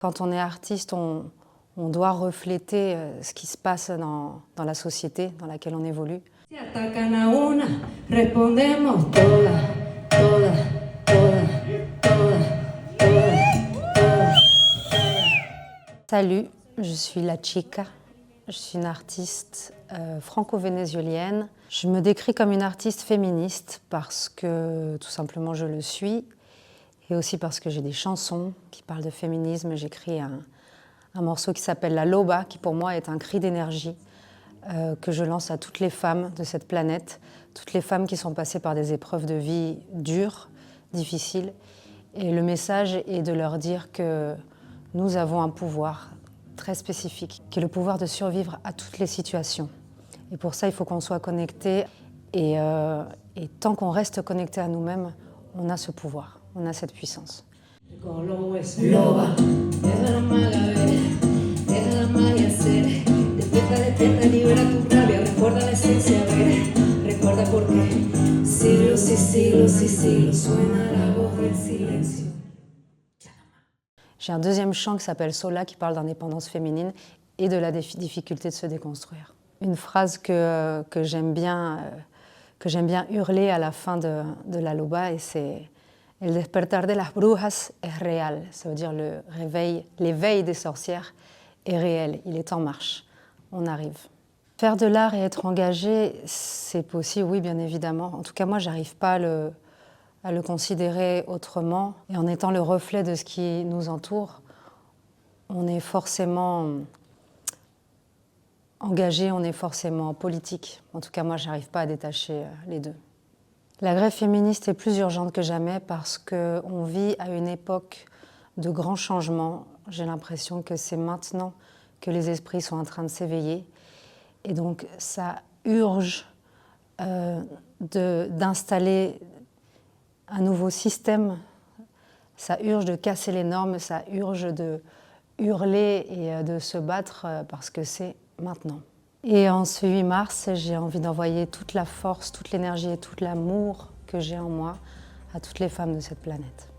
Quand on est artiste, on doit refléter ce qui se passe dans la société dans laquelle on évolue. Si atacan a una, respondemos todas, todas, todas, todas, todas, todas. Salut, je suis La Chica, je suis une artiste franco-vénézuélienne. Je me décris comme une artiste féministe parce que tout simplement je le suis et aussi parce que j'ai des chansons qui parlent de féminisme. J'écris un morceau qui s'appelle La Loba, qui pour moi est un cri d'énergie que je lance à toutes les femmes de cette planète, toutes les femmes qui sont passées par des épreuves de vie dures, difficiles. Et le message est de leur dire que nous avons un pouvoir très spécifique, qui est le pouvoir de survivre à toutes les situations. Et pour ça, il faut qu'on soit connecté. Et tant qu'on reste connecté à nous-mêmes, on a ce pouvoir, on a cette puissance. Despierta, libera tu rabia, recuerda la esencia, recuerda por qué siglos y siglos y siglos suena la voz del silencio. J'ai un deuxième chant qui s'appelle Sola, qui parle d'indépendance féminine et de la difficulté de se déconstruire. Une phrase que j'aime bien hurler à la fin de La Loba, et c'est « El despertar de las brujas es real ». Ça veut dire l'éveil des sorcières est réel, il est en marche. On arrive. Faire de l'art et être engagé, c'est possible, oui, bien évidemment. En tout cas, moi, j'arrive pas à le considérer autrement. Et en étant le reflet de ce qui nous entoure, on est forcément engagé, on est forcément politique. En tout cas, moi, j'arrive pas à détacher les deux. La grève féministe est plus urgente que jamais parce qu'on vit à une époque de grands changements. J'ai l'impression que c'est maintenant que les esprits sont en train de s'éveiller. Et donc, ça urge d'installer un nouveau système, ça urge de casser les normes, ça urge de hurler et de se battre parce que c'est maintenant. Et en ce 8 mars, j'ai envie d'envoyer toute la force, toute l'énergie et tout l'amour que j'ai en moi à toutes les femmes de cette planète.